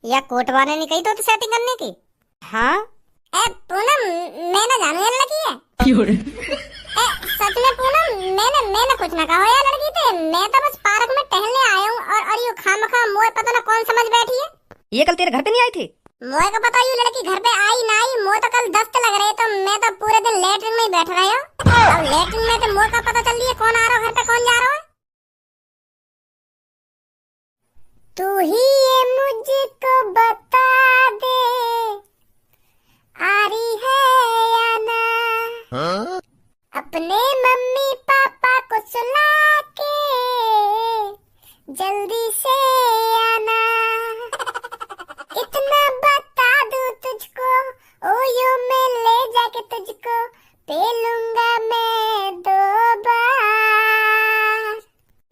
या कोटवाने ने कही तो सेटिंग करने की। हाँ ए पूनम, मैंने जानने लगी है। ए सच में पूनम, मैंने कुछ ना कहा यार लड़की थे। मैं तो बस पार्क में टहलने आया हूँ और ये खामखा मोए पता ना कौन समझ बैठी है। ये कल तेरे घर पे नहीं आई थी? मोए को पता, ये लड़की घर पे आई ना आई, मोए तो कल दस्त लग रहे तो मैं तो पूरे दिन लेटरिन में ही बैठ रहा हूँ। अब लेटरिन में तो मोए का पता चल रही है कौन आ रहा है घर पे कौन जा रहा है। तू ही ये मुझको बता दे, आ रही है या ना। हाँ? अपने मम्मी पापा को सुला के जल्दी से आना। इतना बता दूं तुझको, ओ यो मैं ले जाके तुझको पे लूंगा मैं 2 बार।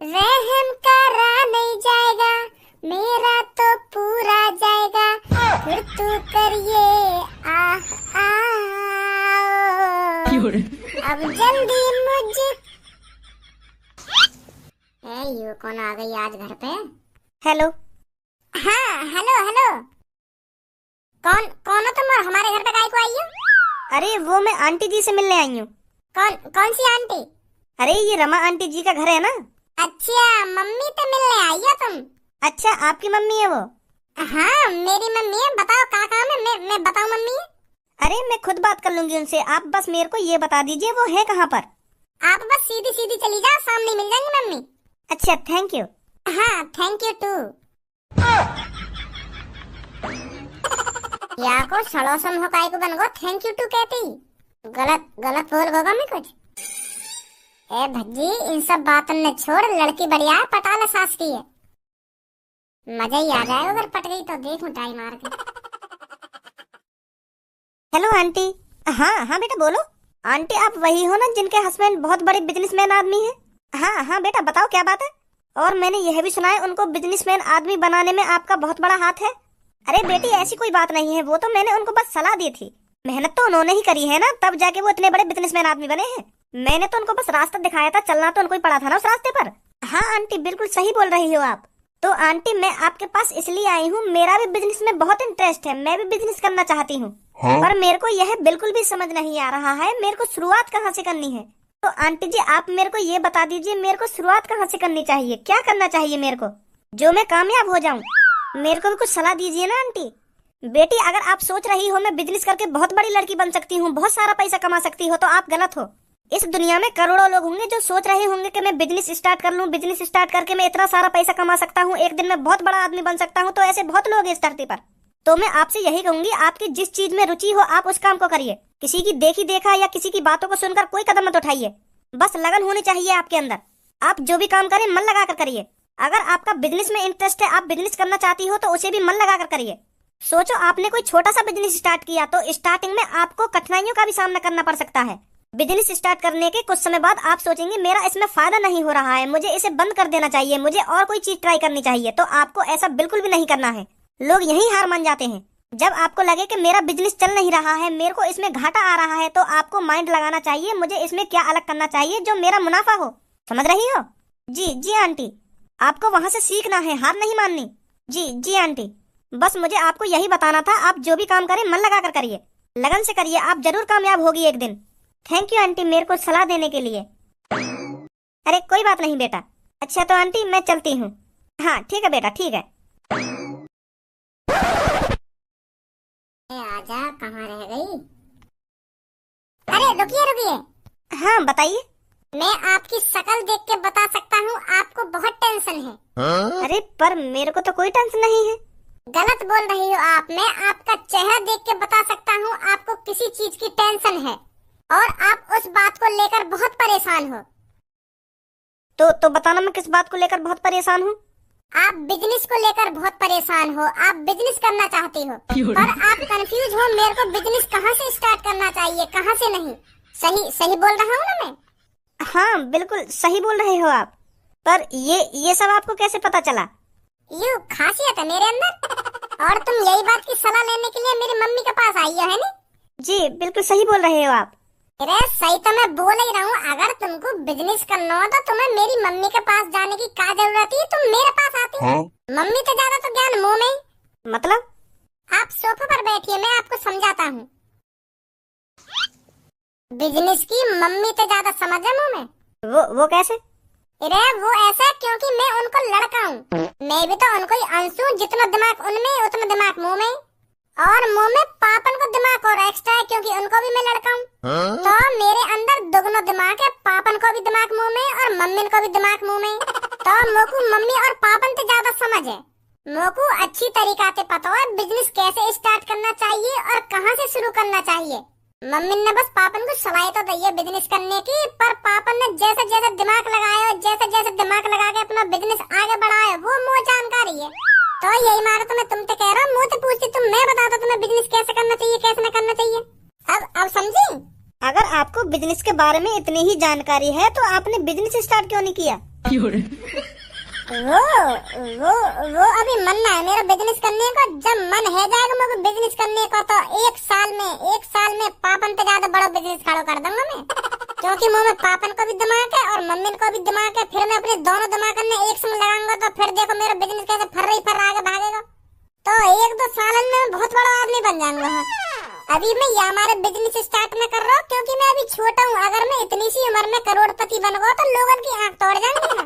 रहम करा नहीं जाएगा, मेरा तो पूरा जाएगा, फिर तू करिए आ अब जल्दी मुझे। यू कौन आ गई आज घर पे? हेलो। हाँ हेलो हेलो, कौन हो तुम और हमारे घर पे काहे को आई हो? अरे वो मैं आंटी जी से मिलने आई हूँ। कौन सी आंटी? अरे ये रमा आंटी जी का घर है ना। अच्छा मम्मी से मिलने आई हो तुम? अच्छा आपकी मम्मी है वो? हाँ मेरी मम्मी है। बताओ क्या काम है, मैं बताऊं मम्मी है? अरे मैं खुद बात कर लूंगी उनसे, आप बस मेरे को ये बता दीजिए वो है कहाँ पर। आप बस सीधी सीधी चली जाओ, सामने मिल जाएंगी मम्मी। अच्छा थैंक यू। हाँ थैंक यू टू। या को सड़ोसम हो काय को बन गो थैंक यू टू कहती। गलत बोल गोगा मैं कुछ। ए भज्जी इन सब बातों ने छोड़, लड़की बढ़िया है, पटा ले सास की है। मजा ही आ जाएगा अगर पट गई तो। देखूं ट्राई मार के। Hello aunty. हाँ बेटा बोलो। आंटी आप वही हो ना जिनके हस्बैंड बहुत बड़े बिजनेसमैन आदमी है? हाँ बेटा बताओ क्या बात है। और मैंने यह भी सुना है उनको बिजनेसमैन आदमी बनाने में आपका बहुत बड़ा हाथ है। अरे बेटी ऐसी कोई बात नहीं है, वो तो मैंने उनको बस सलाह दी थी। मेहनत तो उन्होंने ही करी है ना, तब जाके वो इतने बड़े बिजनेसमैन आदमी बने हैं। मैंने तो उनको बस रास्ता दिखाया था, चलना तो उनको ही पड़ा था ना उस रास्ते पर। हाँ आंटी बिल्कुल सही बोल रही हो आप। तो आंटी मैं आपके पास इसलिए आई हूँ, मेरा भी बिजनेस में बहुत इंटरेस्ट है, मैं भी बिजनेस करना चाहती हूँ। हाँ? पर मेरे को यह बिल्कुल भी समझ नहीं आ रहा है मेरे को शुरुआत कहाँ से करनी है। तो आंटी जी आप मेरे को ये बता दीजिए मेरे को शुरुआत कहाँ से करनी चाहिए, क्या करना चाहिए मेरे को जो मैं कामयाब हो जाऊँ। मेरे को भी कुछ सलाह दीजिए ना आंटी। बेटी अगर आप सोच रही हो मैं बिजनेस करके बहुत बड़ी लड़की बन सकती हूँ, बहुत सारा पैसा कमा सकती हो, तो आप गलत हो। इस दुनिया में करोड़ों लोग होंगे जो सोच रहे होंगे कि मैं बिजनेस स्टार्ट कर लूं, बिजनेस स्टार्ट करके मैं इतना सारा पैसा कमा सकता हूं, एक दिन में बहुत बड़ा आदमी बन सकता हूं। तो ऐसे बहुत लोग हैं इस धरती पर। तो मैं आपसे यही कहूंगी आपकी जिस चीज में रुचि हो आप उस काम को करिए। किसी की देखी देखा या किसी की बातों को सुनकर कोई कदम मत उठाइए। बस लगन होनी चाहिए आपके अंदर। आप जो भी काम करें मन लगा कर करिए। अगर आपका बिजनेस में इंटरेस्ट है, आप बिजनेस करना चाहती हो, तो उसे भी मन लगा कर करिए। सोचो आपने कोई छोटा सा बिजनेस स्टार्ट किया तो स्टार्टिंग में आपको कठिनाइयों का भी सामना करना पड़ सकता है। बिजनेस स्टार्ट करने के कुछ समय बाद आप सोचेंगे मेरा इसमें फायदा नहीं हो रहा है, मुझे इसे बंद कर देना चाहिए, मुझे और कोई चीज ट्राई करनी चाहिए। तो आपको ऐसा बिल्कुल भी नहीं करना है। लोग यही हार मान जाते हैं। जब आपको लगे कि मेरा बिजनेस चल नहीं रहा है, मेरे को इसमें घाटा आ रहा है, तो आपको माइंड लगाना चाहिए मुझे इसमें क्या अलग करना चाहिए जो मेरा मुनाफा हो। समझ रही हो? जी आंटी आपको वहाँ से सीखना है, हार नहीं माननी। जी आंटी बस मुझे आपको यही बताना था। आप जो भी काम करें मन लगा कर करिए, लगन से करिए, आप जरूर कामयाब होगी एक दिन। थैंक यू आंटी मेरे को सलाह देने के लिए। अरे कोई बात नहीं बेटा। अच्छा तो आंटी मैं चलती हूँ। हाँ ठीक है बेटा ठीक है। आजा कहाँ रह गई? अरे रुकिए। हाँ बताइए। मैं आपकी शक्ल देख के बता सकता हूँ आपको बहुत टेंशन है। हाँ? अरे पर मेरे को तो कोई टेंशन नहीं है। गलत बोल रही हो आप। मैं आपका चेहरा देख के बता सकता हूँ आपको किसी चीज की टेंशन है और आप उस बात को लेकर बहुत परेशान हो। तो बताना मैं किस बात को लेकर बहुत परेशान हूँ। आप बिजनेस को लेकर बहुत परेशान हो, आप बिजनेस करना चाहती हो पर आप कंफ्यूज हो मेरे को बिजनेस कहाँ से स्टार्ट करना चाहिए कहाँ से नहीं। सही बोल रहा हूँ ना मैं? हाँ बिल्कुल सही बोल रहे हो आप। पर ये सब आपको कैसे पता चला? यू खासियत है मेरे अंदर। और तुम यही बात की सलाह लेने के लिए मेरी मम्मी के पास आई हो है नी? जी बिल्कुल सही बोल रहे हो आप। अरे सही तो मैं बोल ही रहा हूँ। अगर तुमको बिजनेस करना हो तो तुम्हें मेरी मम्मी के पास जाने की क्या जरूरत है, तुम मेरे पास आती। हाँ? मम्मी तो ज्यादा तो ज्ञान मुंह में, मतलब? आप सोफा पर बैठिए, मैं आपको समझाता हूँ। बिजनेस की मम्मी तो ज्यादा समझ है मुँह में। वो कैसे? अरे वो ऐसा क्योंकि मैं उनको लड़का हूँ। मैं भी तो उनको ही अंश हूँ, जितना दिमाग उनमें उतना दिमाग मुंह में, और मुंह में पापन को दिमाग और एक्स्ट्रा है क्योंकि उनको भी मैं लड़का हूँ। तो मेरे अंदर दोगुना दिमाग है, पापन को भी दिमाग मुंह में और मम्मी को भी दिमाग मुंह में। तो मोकू मम्मी और पापन से ज्यादा समझ है। मोकू अच्छी तरीका से पता है बिजनेस कैसे स्टार्ट करना चाहिए और कहाँ से शुरू करना चाहिए। मम्मी ने बस पापन को सलाह तो दी है बिजनेस करने की, पर पापन ने जैसे जैसे दिमाग लगाया, जैसे जैसे दिमाग लगा के अपना बिजनेस आगे बढ़ाया, वो मुझे जानकारी है। तो यही मारा तो मैं तुमसे कह रहा हूँ, मुझसे पूछती तुम, मैं बताता तुम्हें बिजनेस कैसे करना चाहिए कैसे न करना चाहिए। अब समझी? अगर आपको बिजनेस के बारे में इतनी ही जानकारी है तो आपने बिजनेस स्टार्ट क्यों नहीं किया? वो अभी मन ना है मेरा बिजनेस करने का। जब मन है जाएगा मुझे बिजनेस करने का तो एक साल में पापन पे ज्यादा बड़ा बिजनेस खड़ा कर दूंगा मैं। क्योंकि मुंह में पापन को भी दिमाग है और मम्मी को भी दिमाग है। फिर मैं अपने दोनों दिमाग ने एक संग लगाऊंगा तो फिर देखो मेरा बिजनेस कैसे फर आगे भागेगा। तो 1-2 साल में मैं बहुत बड़ा आदमी बन जाऊंगा। अभी मैं ये हमारे बिजनेस स्टार्ट में कर रहा हूँ क्योंकि मैं अभी छोटा हूँ। अगर मैं इतनी सी उम्र में करोड़पति बन गया तो लोगों की आंख तोड़ जाएंगे ना,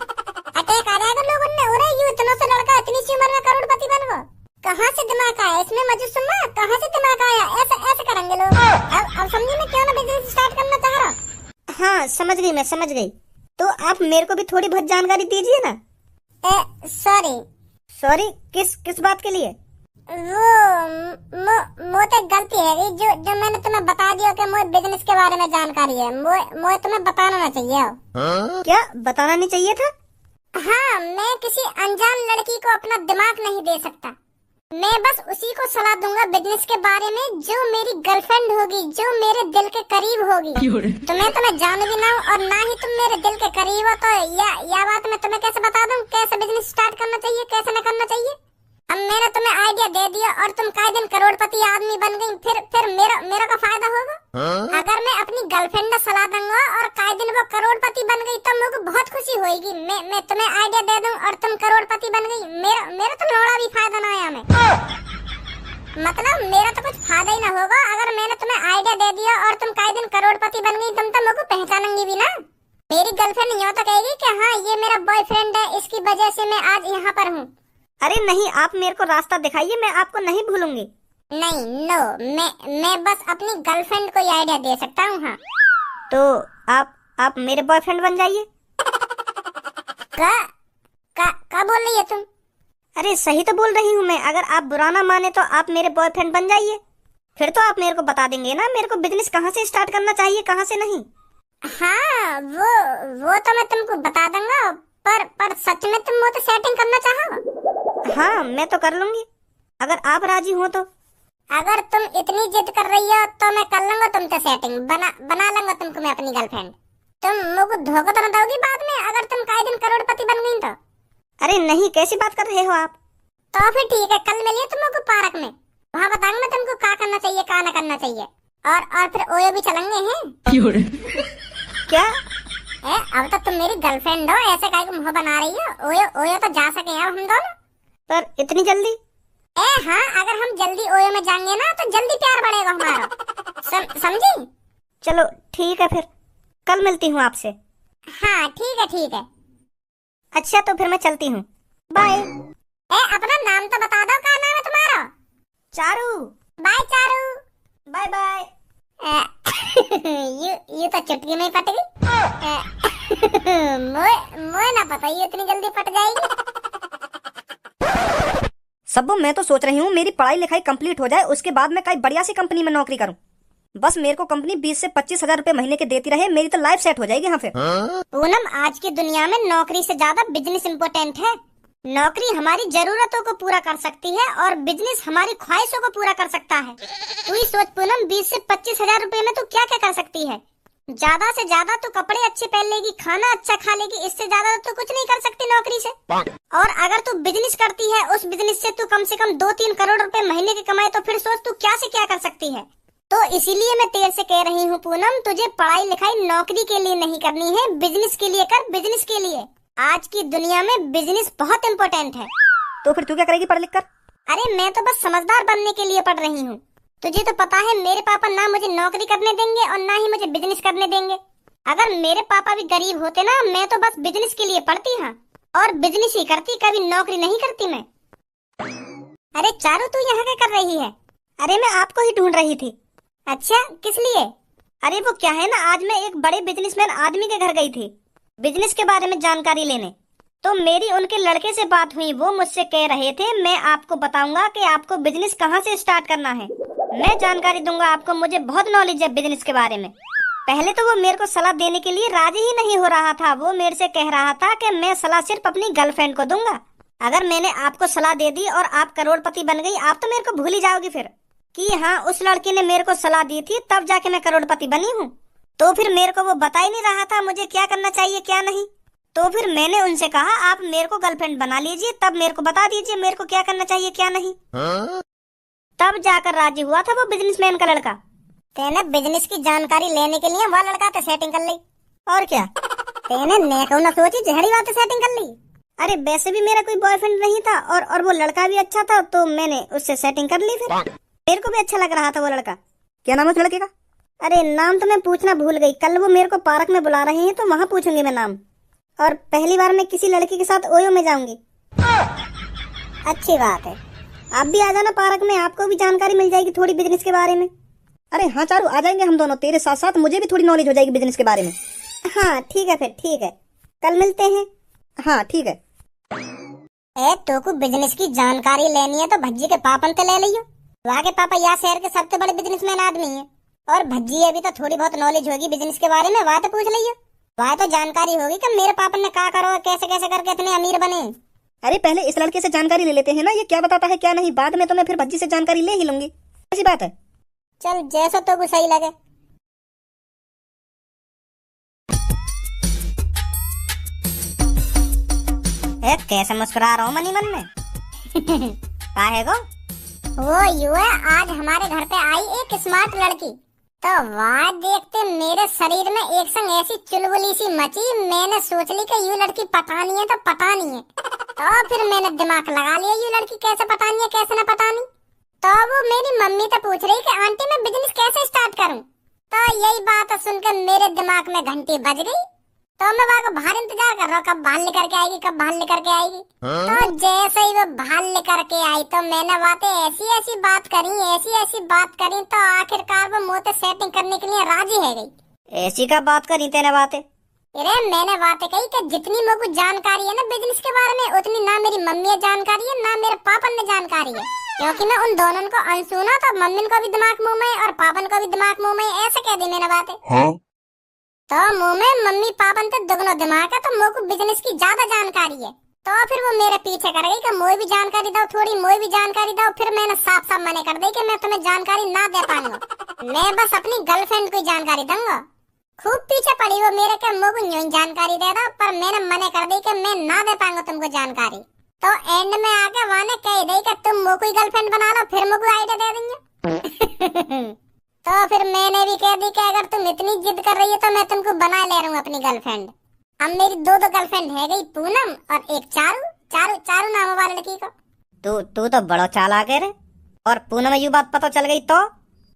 अटैक आ जाएगा लोगों ने। अरे यू इतना सा लड़का इतनी सी उम्र में करोड़पति बन गया, कहाँ से दिमाग आया इसमें? मुझे सुनना, कहाँ से दिमाग आया? ऐसे करेंगे लोग। अब समझी मैं क्यों ना बिजनेस स्टार्ट करना चाह रहा हूँ। हाँ समझ गई, मैं समझ गई। तो आप मेरे को भी थोड़ी बहुत जानकारी दीजिए ना। सॉरी किस बात के लिए? वो तो गलती है जो मैंने तुम्हें बता दिया कि मुझे बिजनेस के बारे में जानकारी है। मुझे तुम्हें बताना ना चाहिए। क्या बताना नहीं चाहिए था? हाँ, मैं किसी अनजान लड़की को अपना दिमाग नहीं दे सकता। मैं बस उसी को सलाह दूंगा बिजनेस के बारे में जो मेरी गर्लफ्रेंड होगी, जो मेरे दिल के करीब होगी। तुम्हें जान भी ना और ना ही तुम मेरे दिल के करीब हो, तो या बात मैं तुम्हें कैसे बता दूं कैसे बिजनेस स्टार्ट करना चाहिए कैसे न करना चाहिए। अब मैंने तुम्हें आइडिया दे दिया और तुम कई दिन करोड़पति आदमी बन गई, फिर मेरा का फायदा होगा? अगर मैं अपनी गर्लफ्रेंड को सलाह दूंगा और कई दिन वो करोड़पति बन गई तो मुझे बहुत खुशी होगी। मैं तुम्हें आइडिया दे दूं और तुम करोड़पति बन गई, मेरा तो थोड़ा भी फायदा ना आया। मतलब मेरा तो कुछ फायदा ही ना होगा। अगर मैंने तुम्हें आइडिया दे दिया और तुम कई दिन करोड़पति बन गई, तुम तो मुझे पहचानेंगी भी ना। मेरी गर्लफ्रेंड यूँ तो कहेगी कि हाँ ये मेरा बॉयफ्रेंड है, इसकी वजह से मैं आज यहाँ पर हूँ। अरे नहीं, आप मेरे को रास्ता दिखाइए, मैं आपको नहीं भूलूंगी। नहीं, नो, मैं बस अपनी गर्लफ्रेंड को ये आइडिया दे सकता हूँ। हाँ तो आप मेरे बॉयफ्रेंड बन जाइए। क्या बोल रही है तुम? अरे सही तो बोल रही हूँ मैं। अगर आप बुरा ना माने तो आप मेरे बॉयफ्रेंड बन जाइए। फिर तो आप मेरे को बता देंगे ना मेरे को बिजनेस कहाँ से स्टार्ट करना चाहिए कहाँ से नहीं। हाँ वो तो मैं तुमको बता दूंगा, पर सच में तुम वो तो सेटिंग करना चाहो? हाँ मैं तो कर लूंगी अगर आप राजी हो तो। अगर तुम इतनी जिद कर रही हो तो मैं कर लूंगा तुमसे सेटिंग, बना लूंगा तुमको मैं अपनी गर्लफ्रेंड। तुम मुझे धोखा तो न दोगी बाद में अगर तुम कई दिन करोड़पति बन गई तो? अरे नहीं, कैसी बात कर रहे हो आप? तो फिर ठीक है, कल मिलिए तुमको पार्क में, वहाँ बताऊंगा मैं तुमको क्या करना चाहिए क्या न करना चाहिए। और फिर ओयो भी चलेंगे हैं। क्या? अब तो तुम मेरी गर्लफ्रेंड हो, ऐसे काहे को मुंह बना रही हो? ओयो तो जा सके अब हम दोनों। पर इतनी जल्दी? हाँ, अगर हम जल्दी ओयो में जाएंगे ना तो जल्दी प्यार बढ़ेगा हमारा। समझी? चलो ठीक है, फिर कल मिलती हूँ आपसे। हाँ ठीक है। अच्छा तो फिर मैं चलती हूँ, बाय। अपना नाम तो बता दो, क्या नाम है तुम्हारा? Charu. Bye Charu. Bye bye. ये तो चुटकी में पट गई। मोए ना पता ये इतनी जल्दी पट जाएगी। सब्बू मैं तो सोच रही हूँ मेरी पढ़ाई लिखाई कंप्लीट हो जाए, उसके बाद मैं कई बढ़िया सी कंपनी में नौकरी करूँ। बस मेरे को कंपनी 20 से 25 हजार रुपए महीने के देती रहे, मेरी तो लाइफ सेट हो जाएगी यहाँ पे। पूनम, आज की दुनिया में नौकरी से ज्यादा बिजनेस इम्पोर्टेंट है। नौकरी हमारी जरूरतों को पूरा कर सकती है और बिजनेस हमारी ख्वाहिशों को पूरा कर सकता है। तू ही सोच पूनम, 20 से 25 हजार रुपए में तू क्या क्या कर सकती है? ज्यादा से ज्यादा तू कपड़े अच्छे पहन लेगी, खाना अच्छा खा लेगी, इससे ज्यादा तो कुछ नहीं कर सकती नौकरी से। और अगर तू बिजनेस करती है, उस बिजनेस से तू कम से कम 2-3 करोड़ रुपए महीने के कमाए, तो फिर सोच तू क्या से क्या कर सकती है। तो इसीलिए मैं तेरे से कह रही हूँ पूनम, तुझे पढ़ाई लिखाई नौकरी के लिए नहीं करनी है, बिजनेस के लिए कर, बिजनेस के लिए। आज की दुनिया में बिजनेस बहुत इम्पोर्टेंट है। तो फिर तू क्या करेगी पढ़ लिख कर? अरे मैं तो बस समझदार बनने के लिए पढ़ रही हूँ। तुझे तो पता है मेरे पापा ना मुझे नौकरी करने देंगे और ना ही मुझे बिजनेस करने देंगे। अगर मेरे पापा भी गरीब होते ना, मैं तो बस बिजनेस के लिए पढ़ती हाँ, और बिजनेस ही करती, कभी नौकरी नहीं करती मैं। अरे चारू, तू यहाँ क्या कर रही है? अरे मैं आपको ही ढूंढ रही थी। अच्छा, किस लिए? अरे वो क्या है ना, आज मैं एक बड़े बिजनेसमैन आदमी के घर गई थी बिजनेस के बारे में जानकारी लेने। तो मेरी उनके लड़के से बात हुई। वो मुझसे कह रहे थे मैं आपको बताऊंगा कि आपको बिजनेस कहाँ से स्टार्ट करना है, मैं जानकारी दूंगा आपको, मुझे बहुत नॉलेज है बिजनेस के बारे में। पहले तो वो मेरे को सलाह देने के लिए राजी ही नहीं हो रहा था। वो मेरे से कह रहा था कि मैं सलाह सिर्फ अपनी गर्लफ्रेंड को दूंगा। अगर मैंने आपको सलाह दे दी और आप करोड़पति बन गई, आप तो मेरे को भूल ही जाओगी फिर कि हाँ उस लड़की ने मेरे को सलाह दी थी, तब जाके मैं करोड़पति बनी हूँ। तो फिर मेरे को वो बता ही नहीं रहा था मुझे क्या करना चाहिए क्या नहीं। तो फिर मैंने उनसे कहा आप मेरे को गर्लफ्रेंड बना लीजिए, तब मेरे को बता दीजिए मेरे को क्या करना चाहिए क्या नहीं। तब जाकर राजी हुआ था वो बिजनेसमैन का लड़का। तेने बिजनेस की जानकारी लेने के लिए वो लड़का तो सेटिंग कर ली, और क्या तेने नेको न सोची जहरी बात सेटिंग कर ली। अरे वैसे भी मेरा कोई बॉयफ्रेंड नहीं था और वो लड़का भी अच्छा था, तो मैंने उससे सेटिंग कर ली। फिर मेरे को भी अच्छा लग रहा था वो लड़का। क्या नाम है उस लड़के का? अरे नाम तो मैं पूछना भूल गई, कल वो मेरे को पार्क में बुला रहे हैं तो वहाँ पूछूंगी मैं नाम। और पहली बार मैं किसी लड़की के साथ ओयो में जाऊंगी। अच्छी बात है, आप भी आ जाना पार्क में, आपको भी जानकारी मिल जाएगी थोड़ी बिजनेस के बारे में। अरे हाँ चारू, आ जाएंगे हम दोनों, तेरे साथ साथ मुझे भी थोड़ी नॉलेज हो जाएगी बिजनेस के बारे में। हाँ ठीक है, फिर ठीक है, कल मिलते हैं। हाँ ठीक है। तो को बिजनेस की जानकारी लेनी है तो भज्जी के पापन से ले लियो। वहाँ के पापा यहाँ शहर के सबसे बड़े बिजनेसमैन आदमी है, और भज्जी अभी तो थोड़ी बहुत नॉलेज होगी बिजनेस के बारे में, वहाँ तो पूछ लियो। वहाँ तो जानकारी होगी कि मेरे पापा ने क्या करो, कैसे कैसे करके इतने अमीर बने। अरे पहले इस लड़के से जानकारी ले लेते हैं ना, ये क्या बताता है क्या नहीं, बाद में तो मैं फिर भज्जी से जानकारी ले ही लूंगी। ऐसी बात है। चल जैसा तो सही लगे। कैसे मुस्कुरा रहा हूँ मनी मन में काहे को? वो यू है, आज हमारे घर पे आई एक स्मार्ट लड़की, तो वाह देखते मेरे शरीर में एक संग ऐसी चुलबुली सी मची, मैंने सोच ली कि यू लड़की पटानी है तो पटानी है। तो फिर मैंने दिमाग लगा लिया यू लड़की कैसे पटानी है कैसे न पटानी। तो वो मेरी मम्मी तो पूछ रही कि आंटी मैं बिजनेस कैसे स्टार्ट करूं। तो यही बात सुनकर मेरे दिमाग में घंटी बज गई। तो मैं वहाँ को बाहर इंतजार कर रहा हूँ, कब बाहर लेकर के आएगी कब बाहर लेकर के आएगी। तो जैसे ही वो बाहर लेकर के आई तो मैंने बातें ऐसी ऐसी बात करी, ऐसी ऐसी बात करी, तो आखिरकार वो मुझसे सेटिंग करने के लिए राजी है गई। ऐसी का बात करी तेने बातें? अरे मैंने बातें कही कि जितनी मेरे को जानकारी है ना बिजनेस के बारे में, उतनी ना मेरी मम्मी जानकारी है ना मेरे पापा ने जानकारी है, क्योंकि मैं उन दोनों को अनसुना तो मम्मी को भी दिमाग मुंह में और पापन को भी दिमाग मुंह में, ऐसे कह दी मैंने बातें। हाँ? तो मुंह में मम्मी पापन तो दुगनो दिमाग है, तो मेरे को बिजनेस की ज्यादा जानकारी है। तो फिर वो मेरे पीछे कर गई कि मोई भी जानकारी दो, थोड़ी मोई भी जानकारी दो। फिर मैंने साफ साफ मने कर दी कि मैं तुम्हें जानकारी ना दे पाऊंगा, मैं बस अपनी गर्लफ्रेंड को जानकारी दूंगा। खूब पीछे पड़ी वो मेरे के, मुझे को यूं जानकारी दे दो, पर मैंने मने कर दी कि मैं ना दे पाऊंगा तुमको जानकारी। तो एंड में आके वाने कह दी कि तुम मोको ही गर्लफ्रेंड बना लो, फिर मुझको आइडिया दे देंगे। तो फिर मैंने भी कह दी कि अगर तुम इतनी जिद कर रही हो तो मैं तुमको बना ले रहा हूँ अपनी गर्लफ्रेंड। अब मेरी दो गर्लफ्रेंड है गई, पूनम और एक चारू। चारू नाम वाली लड़की को। तू तो बड़ा चालाक है रे। और पूनम यू बात पता चल गई तो?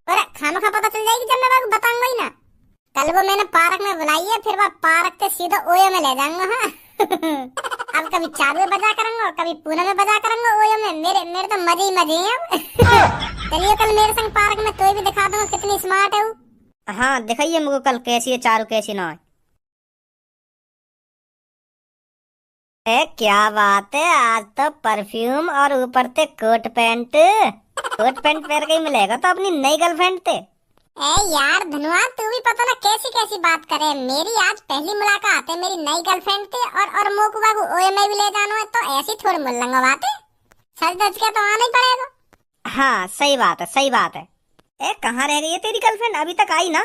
अरे खामखा पता चल जाएगी जब मैं बाबू बताऊंगा ही ना। कल वो मैंने पार्क में बुलाई है, फिर वह पार्क से सीधा ओयो में ले जाऊंगा। हाँ। अब कभी चारू में बजा करूंगा, कभी पूनम में बजा करूंगा, ओयो में। मेरे तो मजे ही मजे हैं। चलिए कल मेरे संग पार्क में तो भी दिखा दूंगा कितनी स्मार्ट है वो। हाँ दिखाइए मुझे कल कैसी है चारू कैसी ना है। क्या बात है, आज तो परफ्यूम और ऊपर से कोट पैंट पहन के मिलेगा तो अपनी नई गर्लफ्रेंड थे। यार धनवान, तू भी पता ना कैसी कैसी बात करे। मेरी आज पहली मुलाकात है मेरी नई गर्लफ्रेंड थे, और मोकू बाबू ओए में भी ले जाना है, तो ऐसी थोड़ी मुल्लंगा बात है। सच दच के तो आना ही पड़ेगा। हाँ सही बात है सही बात है। कहाँ रह गई है तेरी गर्लफ्रेंड, अभी तक आई ना?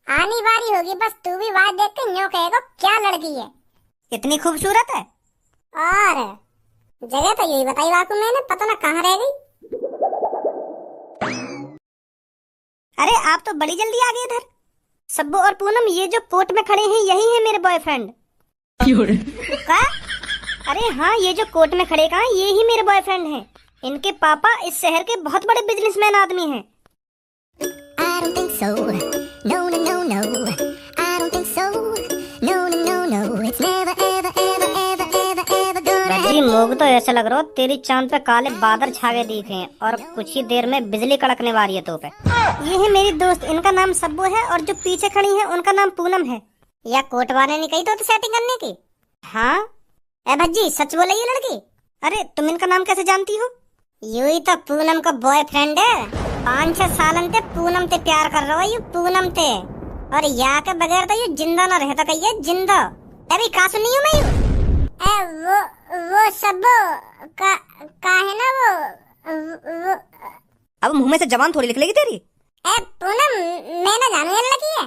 आनी बारी होगी, बस तू भी बात देख के यूं कहेगा क्या लड़की है, इतनी खूबसूरत है। और जगह तो यही बताई बाकू मैंने, पता ना कहाँ रह गई। अरे आप तो बड़ी जल्दी आ गए इधर। सब्बू और पूनम ये जो कोर्ट में खड़े हैं यही है मेरे बॉयफ्रेंड। क्या? अरे हाँ ये जो कोर्ट में खड़े कहाँ, ये ही मेरे बॉयफ्रेंड हैं। इनके पापा इस शहर के बहुत बड़े बिजनेसमैन आदमी हैं। I don't think so. No, no, no, no. I don't think so. No, no, no, no. It's never, ever, ever, ever, ever, ever gonna Bhajji मोग तो ऐसा लग रहा हो तेरी चांद पे काले बादल छावे दिखे हैं और कुछ ही देर में बिजली कड़कने वाली है तो पे। ये है मेरी दोस्त, इनका नाम सब्बू है और जो पीछे खड़ी है उनका नाम पूनम है। या कोट वाले ने कही तो सेटिंग करने की। हाँ ए भज्जी सच बोले ये लड़की। अरे तुम इनका नाम कैसे जानती हो? यू ही तो पूनम का बॉयफ्रेंड है। 5-6 सालन ते पूनम ते प्यार कर रहा है यू पूनम ते। और या के बगैर तो यू जिंदा ना रहता कहिए जिंदा। अभी का सुनी हूँ मैं यू। वो सब का है ना वो अब मुंह में से जबान थोड़ी निकलेगी तेरी। ए पूनम मैं ना जानू ये लड़की है।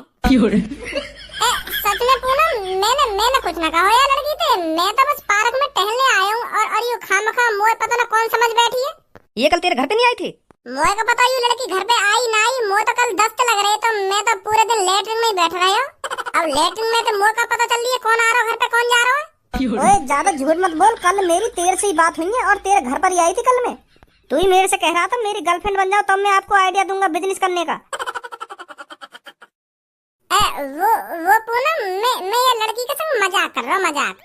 ए सच में पूनम मैंने कुछ ना कहा यार लड़की थे। मैं तो बस पार्क में टहलने आया हूँ और ये खामखा मोए पता ना कौन समझ बैठी है। ये कल तेरे घर पे नहीं आई थी? मोए को पता ये लड़की घर पे आई ना आई। मोए तो कल दस्त लग रहे तो मैं तो पूरे दिन लेटरिन में ही बैठ रहा हूँ। अब लेटरिन में तो मोए का पता चल रही है कौन आ रहा है घर पे कौन जा रहा है। ओए ज्यादा झूठ मत बोल, कल मेरी तेरे से ही बात हुई है और तेरे घर पर ही आई थी कल मैं। तू ही मेरे से कह रहा था मेरी गर्लफ्रेंड बन जाओ तब मैं आपको आइडिया दूंगा बिजनेस करने का। वो पूनम मैं ये लड़की के संग मजाक कर रहा हूँ मजाक।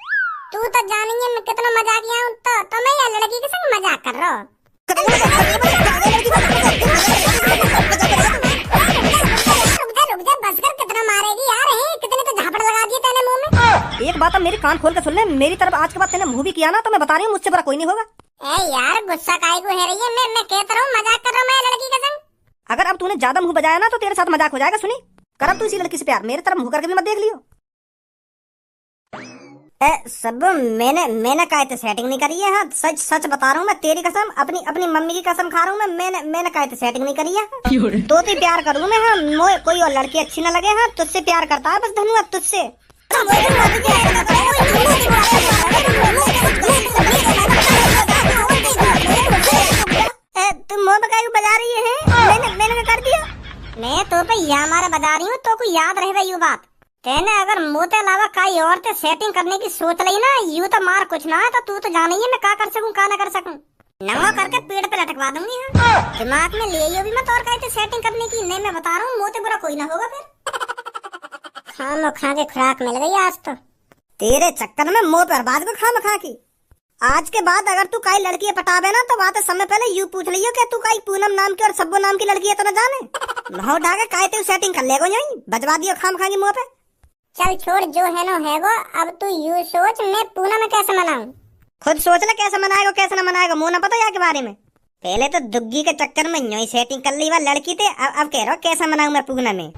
तू तो जानेंगे मैं कितना मजाकिया हूँ तो मैं ये लड़की के संग मजाक कर रहा हूँ। रुक जा बस कर कितना मारेगी यार। कितने तो झापड़ लगा दिए तेने मुंह में। एक बात अब मेरी कान खोल के सुन ले, मेरी तरफ आज के बाद तेने मुंह भी किया ना तो मैं बता रही हूँ मुझसे बड़ा कोई नहीं होगा। ए यार गुस्सा काहे को है रही है। मैं कहता रहा हूँ मजाक कर रहा हूँ मैं लड़की के संग। अगर अब तूने ज्यादा मुंह बजाया ना तो तेरे साथ मजाक हो जाएगा। सुनी कर अब तू इसी लड़की से प्यार, मेरी तरफ मुंह करके भी मत देख लियो। सब मैंने काहे तो सेटिंग नहीं करी है। हाँ सच सच बता रहा हूँ मैं तेरी कसम, अपनी मम्मी की कसम खा रहा हूँ मैं। मैंने काहे तो सेटिंग नहीं करी है। तो ही प्यार करूँ मैं। हाँ मोए कोई और लड़की अच्छी न लगे। हाँ तुझसे प्यार करता है बस धन्यवाद तुझसे। तुम मोह बजा रही है। मैंने कर दिया। मैं तो पे या मारा बता रही हूँ तो कोई याद रहे यू बात। तेने अगर मोते अलावा कई और ते सेटिंग करने की सोच ली ना यू तो मार कुछ ना है तो तू तो जानी है मैं का कर सकूं का ना कर सकूं। नंगा करके पेड़ पे लटकवा दूंगी। हाँ दिमाग में ले यो भी मत और कहीं सेटिंग करने की। नहीं मैं बता रहा हूँ मोते बुरा कोई ना होगा फिर। खा के खुराक मिल गई आज तो। तेरे चक्कर में मोह पर बाद को खा की। आज के बाद अगर तू कई लड़की पटावे ना तो बात समय पहले यू पूछ लियो कि तू कई पूनम नाम की और सब्बू नाम की लड़की है तो न जाने। नौ ढाके काहे ते सेटिंग कर लेगो यही बजवा दियो खाम मुंह पे। चल छोड़ जो है ना है वो। अब तू यू सोच मैं पूनम में कैसे मनाऊं। खुद सोच ले कैसे मनाएगा कैसे न मनाएगा। मुंह न पता या के बारे में। पहले तो दुग्गी के चक्कर में यही सेटिंग कर ली वह लड़की थे। अब कह रहा कैसे मनाऊं मैं पूनम में।